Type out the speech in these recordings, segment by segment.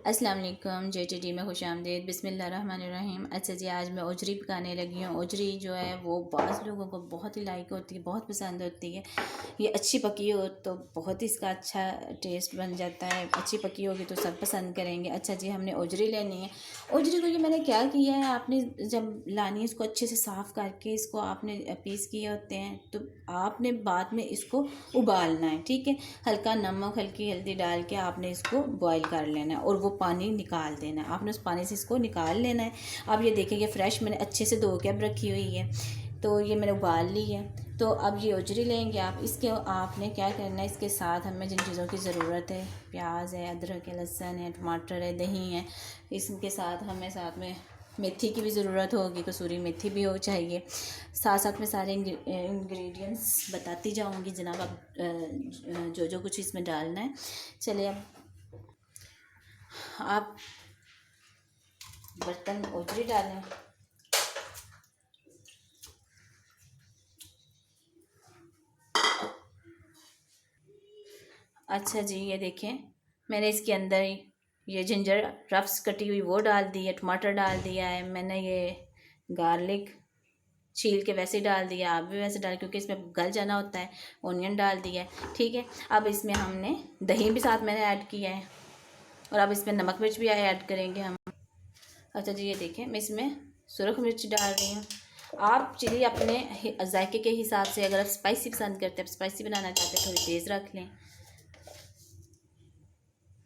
अस्सलाम वालेकुम। JTD में खुश आमदीद। बिस्मिल्लाहिर्रहमानिर्रहीम। अच्छा जी, आज मैं ओजरी पकाने लगी हूँ। ओजरी जो है वो बाज़ लोगों को बहुत ही लाइक होती है, बहुत पसंद होती है। ये अच्छी पकी हो तो बहुत ही इसका अच्छा टेस्ट बन जाता है। अच्छी पकी होगी तो सब पसंद करेंगे। अच्छा जी, हमने ओजरी लेनी है। ओजरी को ये मैंने क्या किया है, आपने जब लानी है इसको अच्छे से साफ़ करके इसको आपने पीस किए होते हैं, तो आपने बाद में इसको उबालना है। ठीक है, हल्का नमक हल्की हल्दी डाल के आपने इसको बॉईल कर लेना है और वो पानी निकाल देना है। आपने उस पानी से इसको निकाल लेना है। अब ये देखें, ये फ्रेश मैंने अच्छे से धो के अब रखी हुई है, तो ये मैंने उबाल ली है। तो अब ये ओजरी लेंगे आप। इसके आपने क्या करना है, इसके साथ हमें जिन चीज़ों की ज़रूरत है, प्याज है, अदरक है, लहसुन है, टमाटर है, दही है, इसके साथ हमें साथ में मेथी की भी ज़रूरत होगी, कसूरी मेथी भी हो चाहिए। साथ साथ में सारे इंग्रेडिएंट्स बताती जाऊंगी जनाब, आप जो जो कुछ इसमें डालना है। चलिए, अब आप बर्तन ओजरी डालें। अच्छा जी, ये देखें, मैंने इसके अंदर ये जिंजर रफ्स कटी हुई वो डाल दी है, टमाटर डाल दिया है मैंने, ये गार्लिक छील के वैसे डाल दिया, आप भी वैसे डाल, क्योंकि इसमें गल जाना होता है। ऑनियन डाल दिया है। ठीक है, अब इसमें हमने दही भी साथ मैंने ऐड किया है और अब इसमें नमक मिर्च भी ऐड करेंगे हम। अच्छा जी, ये देखें, मैं इसमें सुरख मिर्च डाल रही हूँ। आप चिली अपने जायके के हिसाब से, अगर आप स्पाइसी पसंद करते हैं, स्पाइसी बनाना चाहते हैं, थोड़ी तेज़ रख लें।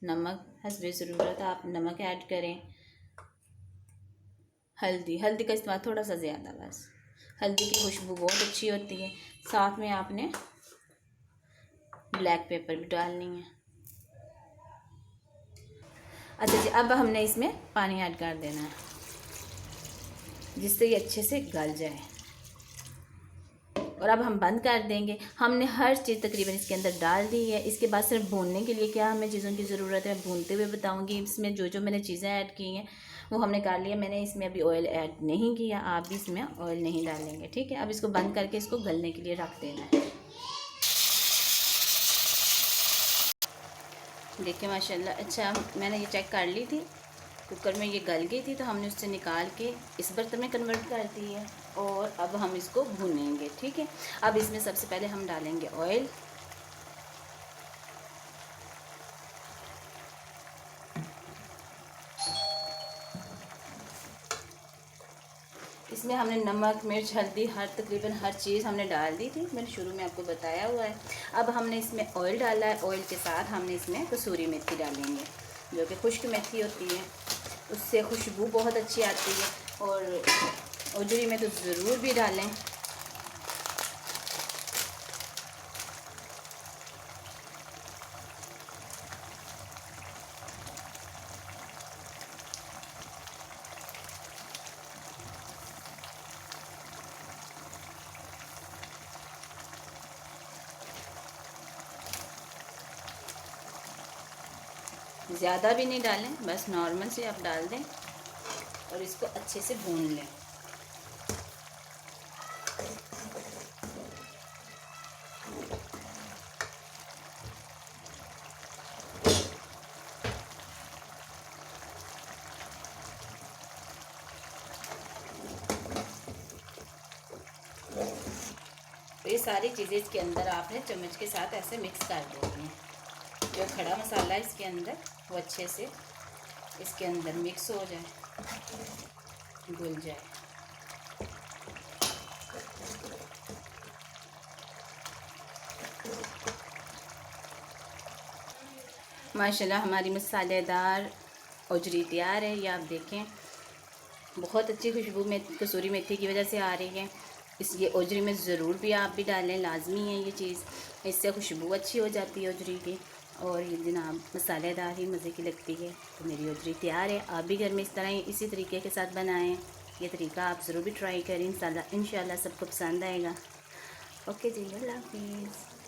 नमक हस्बे ज़रूरत आप नमक ऐड करें। हल्दी, हल्दी का इस्तेमाल थोड़ा सा ज़्यादा, बस हल्दी की खुशबू बहुत अच्छी होती है। साथ में आपने ब्लैक पेपर भी डालनी है। अच्छा जी, अब हमने इसमें पानी ऐड कर देना है जिससे ये अच्छे से गल जाए, और अब हम बंद कर देंगे। हमने हर चीज़ तकरीबन इसके अंदर डाल दी है। इसके बाद सिर्फ भूनने के लिए क्या हमें चीज़ों की ज़रूरत है, भूनते हुए बताऊंगी। इसमें जो जो मैंने चीज़ें ऐड की हैं वो हमने कर लिया। मैंने इसमें अभी ऑयल ऐड नहीं किया, आप भी इसमें ऑयल नहीं डालेंगे। ठीक है, अब इसको बंद करके इसको गलने के लिए रख देना है। देखिए माशाल्लाह, अच्छा मैंने ये चेक कर ली थी, कुकर में ये गल गई थी, तो हमने उससे निकाल के इस बर्तन में कन्वर्ट कर दी है और अब हम इसको भूनेंगे। ठीक है, अब इसमें सबसे पहले हम डालेंगे ऑयल। इसमें हमने नमक मिर्च हल्दी तकरीबन हर चीज़ हमने डाल दी थी, मैंने शुरू में आपको बताया हुआ है। अब हमने इसमें ऑयल डाला है, ऑयल के साथ हमने इसमें कसूरी मेथी डालेंगे, जो कि खुश्क मेथी होती है, उससे खुशबू बहुत अच्छी आती है। और ओजरी में तो ज़रूर भी डालें। ज़्यादा भी नहीं डालें, बस नॉर्मल से आप डाल दें और इसको अच्छे से भून लें। तो ये सारी चीज़ें इसके अंदर आपने चम्मच के साथ ऐसे मिक्स कर देनी है। जो खड़ा मसाला है इसके अंदर वो अच्छे से इसके अंदर मिक्स हो जाए, घुल जाए। माशाल्लाह हमारी मसालेदार ओजरी तैयार है। ये आप देखें, बहुत अच्छी खुशबू में कसूरी मेथी की वजह से आ रही है। इस ये ओजरी में ज़रूर भी आप भी डालें, लाजमी है ये चीज़, इससे खुशबू अच्छी हो जाती है ओजरी की, और ये जनाब मसालेदार ही मज़े की लगती है। तो मेरी ओजरी तैयार है। आप भी घर में इस तरह इसी तरीके के साथ बनाएं। ये तरीका आप ज़रूर भी ट्राई करें, इंशाल्लाह सबको पसंद आएगा। ओके जी, अल्लाह हाफिज़।